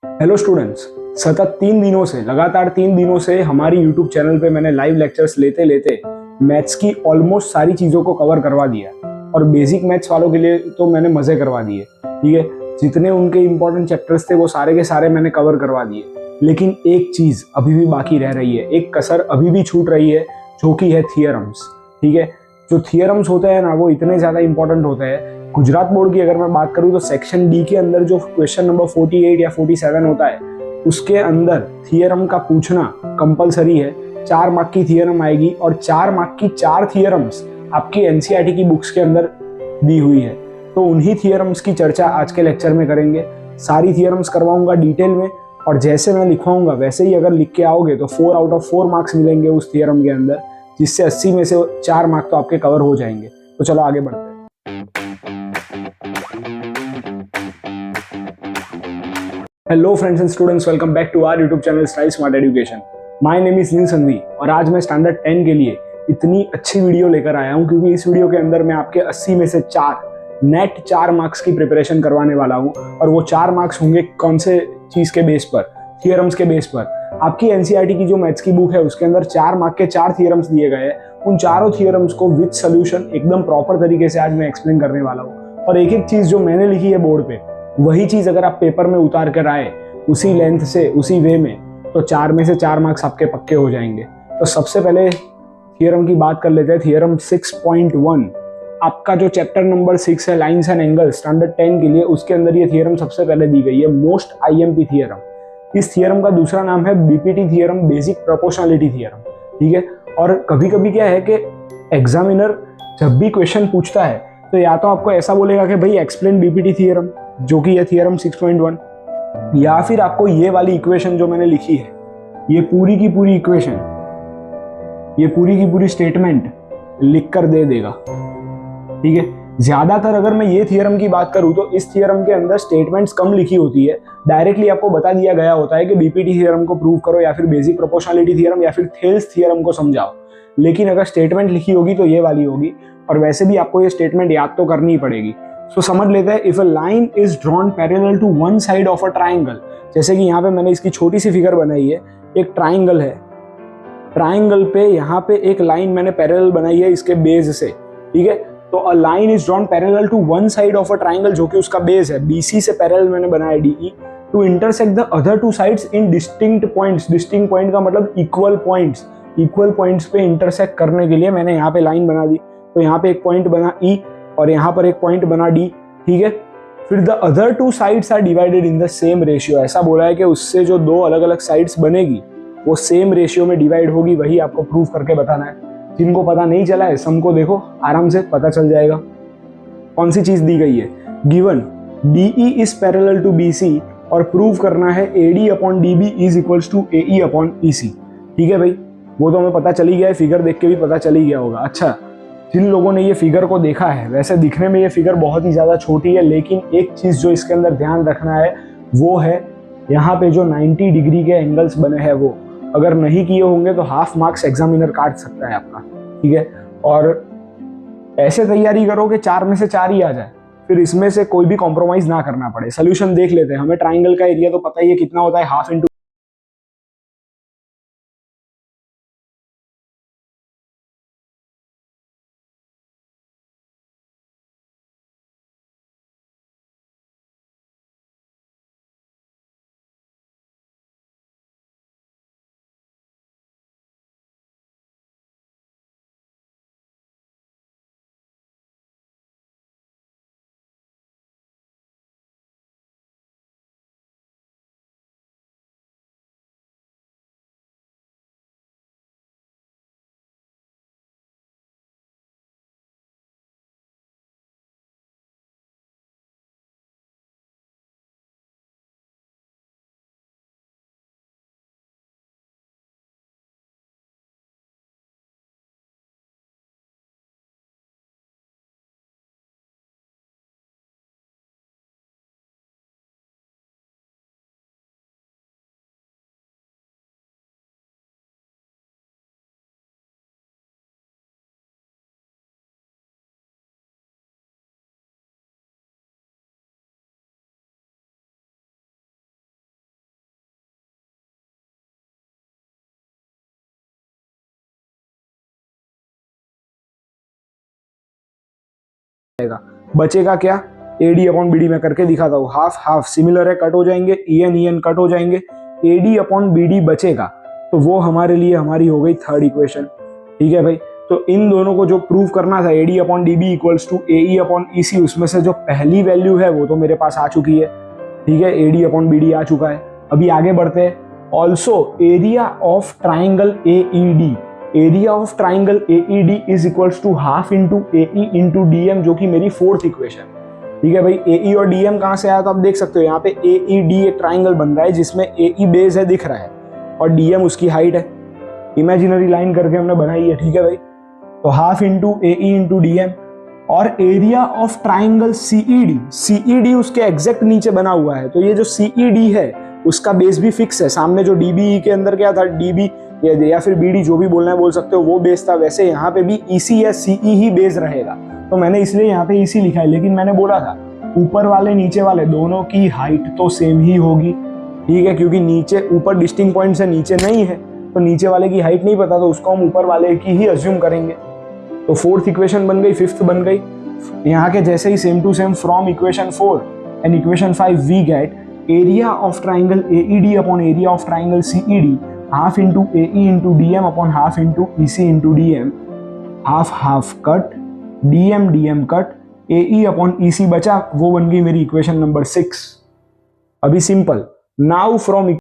Hello students. सतत 3 दिनों से लगातार 3 दिनों से हमारी यूट्यूब चैनल पे मैंने लाइव लेक्चर्स लेते लेते मैथ्स की ऑलमोस्ट सारी चीज़ों को कवर करवा दिया। और बेसिक मैथ्स वालों के लिए तो मैंने मज़े करवा दिए। ठीक है, जितने उनके इंपॉर्टेंट चैप्टर्स थे वो सारे के सारे मैंने कवर करवा दिए। लेकिन एक चीज़ अभी भी बाकी रह रही है, एक कसर अभी भी छूट रही है, जो कि है थियरम्स। ठीक है, जो थियरम्स होते हैं ना वो इतने ज़्यादा इंपॉर्टेंट होते हैं। गुजरात बोर्ड की अगर मैं बात करूं तो सेक्शन डी के अंदर जो क्वेश्चन नंबर 48 या 47 होता है उसके अंदर थियरम का पूछना कंपलसरी है। 4 मार्क की थियरम आएगी और 4 मार्क की 4 थियरम्स आपकी एनसीईआरटी की बुक्स के अंदर दी हुई है। तो उन्हीं थियरम्स की चर्चा आज के लेक्चर में करेंगे। सारी थियरम्स करवाऊंगा डिटेल में, और जैसे मैं लिखवाऊंगा वैसे ही अगर लिख के आओगे तो 4 आउट ऑफ 4 मार्क्स मिलेंगे उस थियरम के अंदर, जिससे 80 में से 4 मार्क तो आपके कवर हो जाएंगे। तो चलो आगे बढ़ते हैं। Hello friends and students, welcome back to our YouTube channel style smart education. My name is Neel Sanghvi और आज मैं स्टैंडर्ड 10 के लिए इतनी अच्छी वीडियो लेकर आया हूं क्योंकि इस वीडियो के अंदर मैं आपके 80 में से 4 मार्क्स की प्रिपरेशन करवाने वाला हूं। और वो 4 मार्क्स होंगे कौन से चीज के बेस पर? थियरम्स के बेस पर। आपकी एनसीईआरटी की जो मैथ्स की बुक है उसके अंदर 4 मार्क के 4 थियरम्स दिए गए हैं। उन चारों थियरम्स को विद सोल्यूशन एकदम प्रॉपर तरीके से आज मैं एक्सप्लेन करने वाला हूँ। और एक एक चीज जो मैंने लिखी है बोर्ड पे, वही चीज अगर आप पेपर में उतार कर आए उसी लेंथ से उसी वे में, तो 4 में से 4 मार्क्स आपके पक्के हो जाएंगे। तो सबसे पहले थियरम की बात कर लेते हैं। थियरम 6.1 आपका जो चैप्टर नंबर 6 है, लाइंस एंड एंगल, स्टैंडर्ड 10 के लिए, उसके अंदर ये थियरम सबसे पहले दी गई है। Most IMP theorem. इस थियरम का दूसरा नाम है BPT theorem, basic proportionality theorem. ठीक है, और कभी कभी क्या है कि एग्जामिनर जब भी क्वेश्चन पूछता है तो या तो आपको ऐसा बोलेगा कि भाई एक्सप्लेन बीपीटी थियरम, जो कि है थियरम 6.1, या फिर आपको ये वाली इक्वेशन जो मैंने लिखी है, ये पूरी की पूरी इक्वेशन, ये पूरी की पूरी स्टेटमेंट लिख कर दे देगा। ठीक है, ज्यादातर अगर मैं ये थियरम की बात करूं तो इस थियरम के अंदर स्टेटमेंट्स कम लिखी होती है। डायरेक्टली आपको बता दिया गया होता है कि बीपीटी थियरम को प्रूव करो, या फिर बेसिक प्रोपोर्शनलिटी थियरम, या फिर थेल्स थियरम को समझाओ। लेकिन अगर स्टेटमेंट लिखी होगी तो ये वाली होगी, और वैसे भी आपको ये स्टेटमेंट याद तो करनी ही पड़ेगी। सो समझ लेते हैं। If a line is drawn parallel to one side of a triangle, जैसे कि यहाँ पे मैंने इसकी छोटी सी फिगर बनाई है। एक ट्राइंगल है, ट्राइंगल पे यहाँ पे एक लाइन मैंने पैरेलल बनाई है इसके बेस से। ठीक है, तो a line is drawn parallel to one side of a triangle, जो कि उसका बेस है। बीसी से पैरेलल मैंने बनाया DE, to intersect the other two sides in distinct points. Distinct point का मतलब इक्वल पॉइंट्स। इक्वल पॉइंट्स पे इंटरसेक्ट करने के लिए मैंने यहाँ पे लाइन बना दी। तो यहाँ पे एक पॉइंट बना ई और यहाँ पर एक पॉइंट बना डी। ठीक है, फिर the other two sides are divided in the same ratio. ऐसा बोला है कि उससे जो दो अलग अलग साइड्स बनेगी वो सेम रेशियो में डिवाइड होगी, वही आपको प्रूव करके बताना है। जिनको पता नहीं चला है सम को देखो, आराम से पता चल जाएगा। कौन सी चीज दी गई है? Given DE is parallel to BC, और प्रूव करना है AD upon DB is equals to AE upon EC. ठीक है भाई, वो तो हमें पता चल ही गया है, फिगर देख के भी पता चल ही गया होगा। अच्छा, जिन लोगों ने ये फिगर को देखा है, वैसे दिखने में ये फिगर बहुत ही ज्यादा छोटी है, लेकिन एक चीज जो इसके अंदर ध्यान रखना है वो है यहाँ पे जो 90 डिग्री के एंगल्स बने हैं, वो अगर नहीं किए होंगे तो हाफ मार्क्स एग्जामिनर काट सकता है आपका। ठीक है, और ऐसे तैयारी करो कि 4 में से 4 ही आ जाए, फिर इसमें से कोई भी कॉम्प्रोमाइज ना करना पड़े। सोल्यूशन देख लेते हैं। हमें ट्राइंगल का एरिया तो पता ही है कितना होता है, हाफ इंटू बचेगा क्या, एडी अपॉन बीडी में करके दिखाता हूँ, हाफ हाफ सिमिलर है, कट हो जाएंगे, ईएन कट हो जाएंगे, एडी अपॉन बीडी बचेगा, तो वो हमारे लिए हमारी हो गई थर्ड इक्वेशन। ठीक है भाई, तो इन दोनों को जो प्रूव करना था, AD upon DB equals to AE upon EC, उसमें से जो पहली वैल्यू है वो तो मेरे पास आ चुकी है। ठीक है, एडी अपॉन बीडी आ चुका है। अभी आगे बढ़ते हैं। Also area of triangle AED, area of triangle AED is equals to half into AE into DM, जो कि मेरी फोर्थ इक्वेशन। ठीक है भाई, एई और डीएम कहां से आया, तो आप देख सकते हो यहाँ पे एईडी एक ट्राइंगल बन रहा है जिसमें एई बेस है दिख रहा है और डीएम उसकी हाइट है, इमेजिनरी लाइन करके हमने बनाई है। ठीक है भाई, तो half into AE into DM, और area of triangle CED, CED उसके एग्जैक्ट नीचे बना हुआ है, तो ये जो सीईडी है उसका बेस भी फिक्स है। सामने जो डीबी के अंदर क्या था, डीबी या फिर बीडी, जो भी बोलना है बोल सकते हो, वो बेस था, वैसे यहाँ पे भी ईसी या सीई ही बेस रहेगा, तो मैंने इसलिए यहाँ पे ईसी लिखा है। लेकिन मैंने बोला था ऊपर वाले नीचे वाले दोनों की हाइट तो सेम ही होगी। ठीक है, क्योंकि नीचे ऊपर डिस्टिंग पॉइंट से नीचे नहीं है, तो नीचे वाले की हाइट नहीं पता, तो उसको हम ऊपर वाले की ही अज्यूम करेंगे। तो फोर्थ इक्वेशन बन गई, फिफ्थ बन गई। यहाँ के जैसे ही same to same from equation 4 and equation 5 we get area of triangle AED upon area of triangle CED, half into AE into DM upon half into EC into DM, half half cut, DM DM cut, AE upon EC बचा, वो बन गई मेरी equation number 6। अभी simple, now from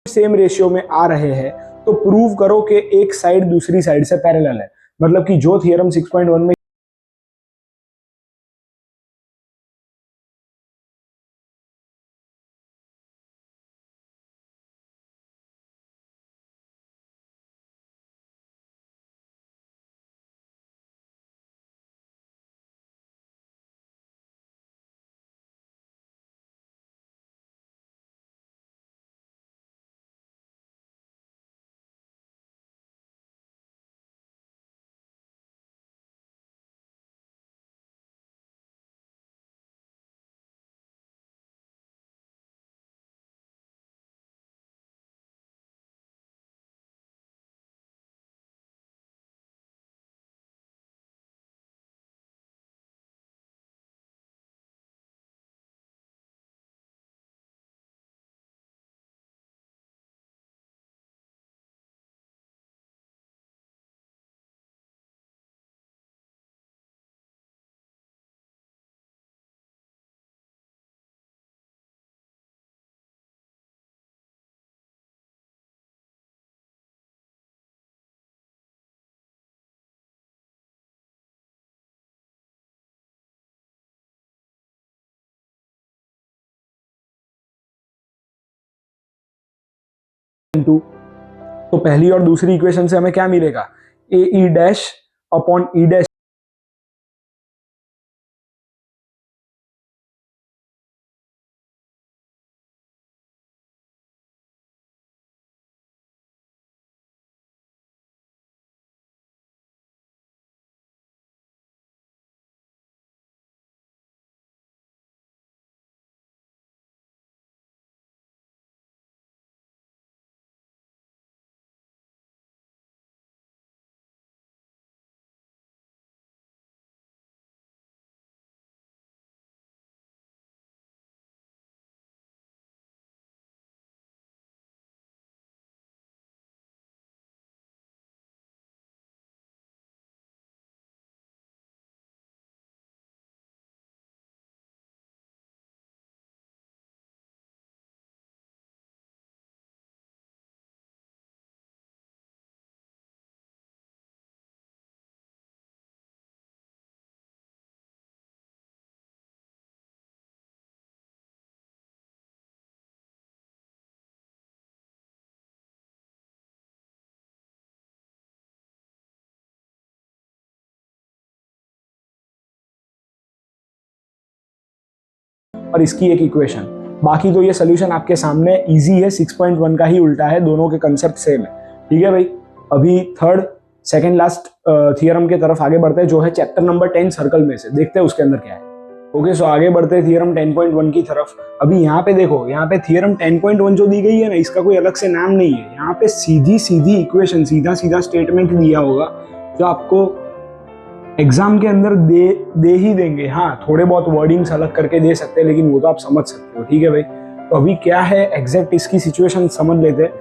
same ratio में आ रहे हैं, तो प्रूव करो कि एक साइड दूसरी साइड से पैरेलल है। मतलब कि जो थियरम 6.1 में टू, तो पहली और दूसरी इक्वेशन से हमें क्या मिलेगा, A E dash upon E dash और इसकी एक इक्वेशन। बाकी तो ये सोल्यूशन आपके सामने इजी है, 6.1 का ही उल्टा है, दोनों के कंसेप्ट सेम है। ठीक है भाई, अभी थर्ड सेकंड लास्ट थियरम के तरफ आगे बढ़ते हैं, जो है चैप्टर नंबर 10 सर्कल में से। देखते हैं उसके अंदर क्या है। ओके, सो आगे बढ़ते हैं थियरम 10.1 की तरफ। अभी यहाँ पे देखो, यहाँ पे थियरम 10.1 जो दी गई है ना, इसका कोई अलग से नाम नहीं है। यहाँ पे सीधी सीधी इक्वेशन, सीधा सीधा स्टेटमेंट दिया होगा जो आपको एग्जाम के अंदर दे ही देंगे। हाँ, थोड़े बहुत वर्डिंग्स अलग करके दे सकते हैं, लेकिन वो तो आप समझ सकते हो। ठीक है भाई, तो अभी क्या है एग्जैक्ट इसकी सिचुएशन समझ लेते हैं।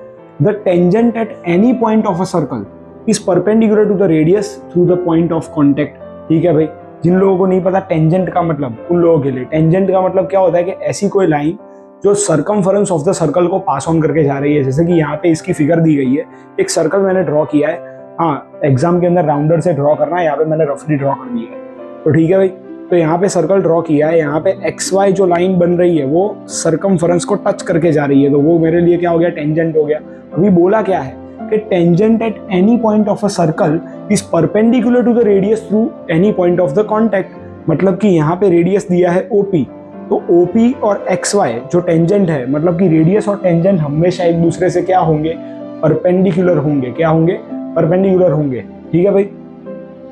The tangent at any point of a circle is perpendicular to the radius through the point of contact. ठीक है भाई, जिन लोगों को नहीं पता टेंजेंट का मतलब, उन लोगों के लिए टेंजेंट का मतलब क्या होता है कि ऐसी कोई लाइन जो सर्कमफरेंस ऑफ द सर्कल को पास ऑन करके जा रही है। जैसे कि यहाँ पे इसकी फिगर दी गई है, एक सर्कल मैंने ड्रॉ किया है। हाँ, एग्जाम के अंदर राउंडर से ड्रॉ करना है, यहाँ पे मैंने रफली ड्रॉ कर दिया है। तो ठीक है भाई, तो यहाँ पे सर्कल ड्रॉ किया है, यहाँ पे एक्स वाई जो लाइन बन रही है वो सर्कमफरेंस को टच करके जा रही है, तो वो मेरे लिए क्या हो गया, टेंजेंट हो गया। अभी बोला क्या है कि tangent at any point of a circle is perpendicular to the radius through any point of the contact. मतलब कि यहाँ पे रेडियस दिया है ओपी, तो ओपी और एक्स वाई जो टेंजेंट है, मतलब कि रेडियस और टेंजेंट हमेशा एक दूसरे से क्या होंगे, परपेंडिकुलर होंगे। क्या होंगे, परपेंडिकुलर होंगे। ठीक है भाई,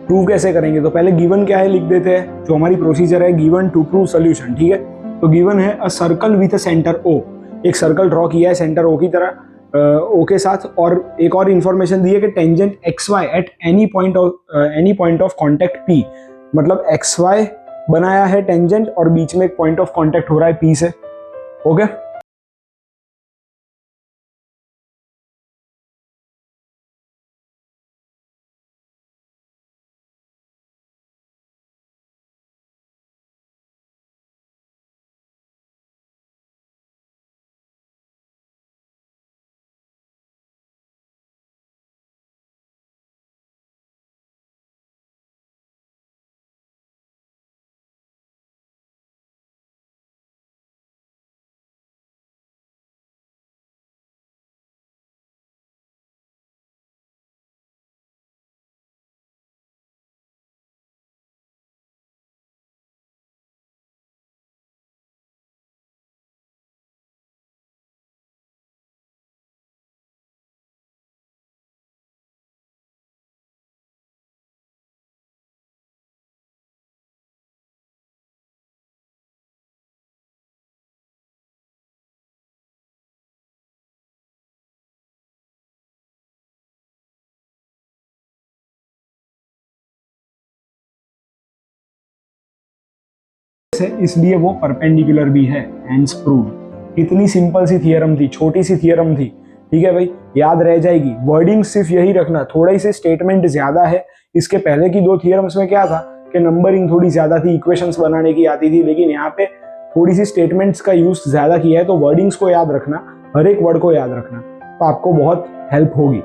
प्रूव कैसे करेंगे, तो पहले गिवन क्या है लिख देते हैं, जो हमारी प्रोसीजर है, गिवन टू प्रूव सोल्यूशन। ठीक है, तो गिवन है a circle with a centre O, एक सर्कल ड्रॉ किया है सेंटर ओ की तरह, ओ के साथ, और एक और इन्फॉर्मेशन दी है कि tangent X Y at any point of contact P. मतलब एक्स वाई बनाया है टेंजेंट और बीच में एक पॉइंट ऑफ कॉन्टेक्ट हो रहा है पी से। ओके, इसलिए वो परपेंडिकुलर भी है, हेंस प्रूव। इतनी सिंपल सी थियरम थी, छोटी सी थियरम थी। ठीक है भाई, याद रह जाएगी। वर्डिंग सिर्फ यही रखना, थोड़ा सी स्टेटमेंट ज्यादा है। इसके पहले की दो थियरम्स में क्या था कि नंबरिंग थोड़ी ज्यादा थी, इक्वेशंस बनाने की आती थी, लेकिन यहाँ पे थोड़ी सी स्टेटमेंट्स का यूज ज्यादा किया है। तो वर्डिंग्स को याद रखना, हर एक वर्ड को याद रखना, तो आपको बहुत हेल्प होगी।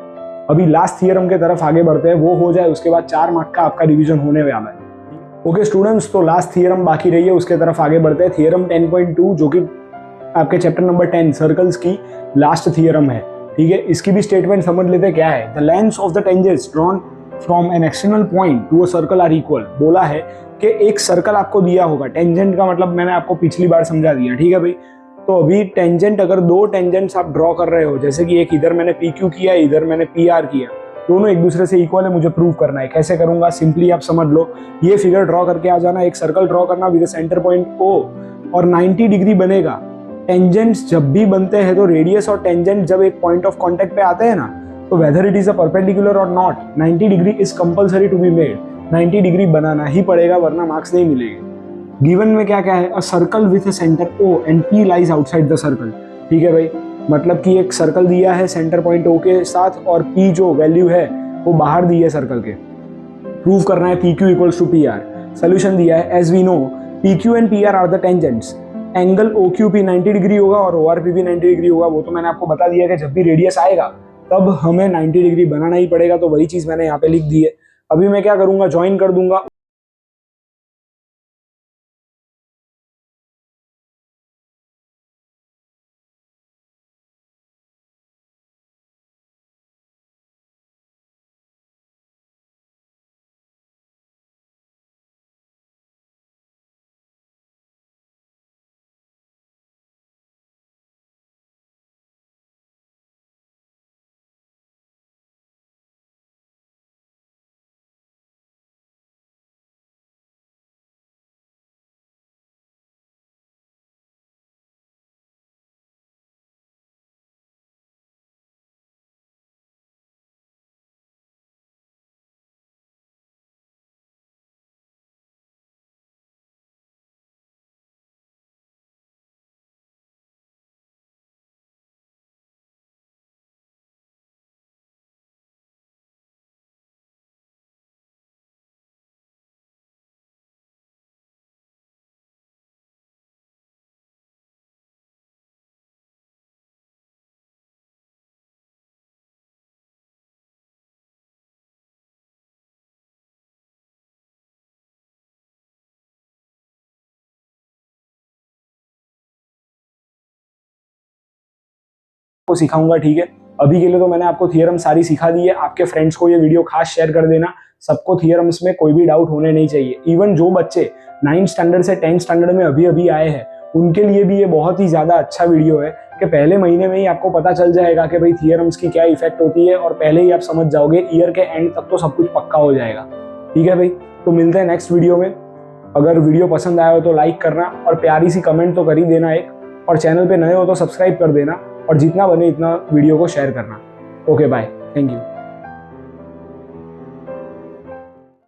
अभी लास्ट थियरम के तरफ आगे बढ़ते हैं, वो हो जाए उसके बाद 4 मार्क का आपका रिवीजन होने वाला है। ओके स्टूडेंट्स, तो लास्ट थियरम बाकी रही है, उसके तरफ आगे बढ़ते हैं। थियरम 10.2 जो कि आपके चैप्टर नंबर 10 सर्कल्स की लास्ट थियरम है। ठीक है, इसकी भी स्टेटमेंट समझ लेते हैं क्या है। The lengths of the tangents drawn from an external point to a circle are equal. बोला है कि एक सर्कल आपको दिया होगा, टेंजेंट का मतलब मैंने आपको पिछली बार समझा दिया। ठीक है भाई, तो अभी टेंजेंट, अगर दो टेंजेंट्स आप ड्रॉ कर रहे हो, जैसे कि एक इधर मैंने पी क्यू किया, इधर मैंने पी आर किया, दोनों एक दूसरे से इक्वल है, मुझे प्रूव करना है। कैसे करूंगा, सिंपली आप समझ लो, ये फिगर ड्रॉ करके आ जाना, एक सर्कल ड्रॉ करना विद सेंटर पॉइंट ओ, और 90 डिग्री बनेगा। टेंजेंट्स जब भी बनते हैं तो रेडियस और टेंजेंट जब एक पॉइंट ऑफ कांटेक्ट पे आते हैं ना, तो whether it is a perpendicular और not, 90 degree is compulsory to be made. 90 degree बनाना ही पड़ेगा, वरना मार्क्स नहीं मिलेंगे। गिवन में क्या क्या है, a circle with a centre O and P lies outside the circle. ठीक है भाई, मतलब कि एक सर्कल दिया है सेंटर पॉइंट ओ के साथ, और पी जो वैल्यू है वो बाहर दी है सर्कल के। प्रूव करना है P Q equals to P R. Solution दिया है, as we know P Q and P R the tangents. Angle O Q P 90 degree होगा और ओ आर पी भी 90 डिग्री होगा। वो तो मैंने आपको बता दिया कि जब भी रेडियस आएगा तब हमें 90 डिग्री बनाना ही पड़ेगा, तो वही चीज मैंने यहाँ पे लिख दी है। अभी मैं क्या करूंगा, ज्वाइन कर दूंगा आपको सिखाऊंगा, ठीक है। अभी के लिए तो मैंने आपको थियरम सारी सिखा दी है। आपके फ्रेंड्स को ये वीडियो खास शेयर कर देना, सबको थियरम्स में कोई भी डाउट होने नहीं चाहिए। इवन जो बच्चे 9th स्टैंडर्ड से 10th स्टैंडर्ड में अभी अभी आए हैं उनके लिए भी ये बहुत ही ज़्यादा अच्छा वीडियो है कि पहले महीने में ही आपको पता चल जाएगा कि भाई थियरम्स की क्या इफेक्ट होती है, और पहले ही आप समझ जाओगे, ईयर के एंड तक तो सब कुछ पक्का हो जाएगा, ठीक है भाई। तो मिलते हैं नेक्स्ट वीडियो में। अगर वीडियो पसंद आया हो तो लाइक करना, और प्यारी सी कमेंट तो कर ही देना एक, और चैनल पे नए हो तो सब्सक्राइब कर देना, और जितना बने इतना वीडियो को शेयर करना। Okay bye, thank you.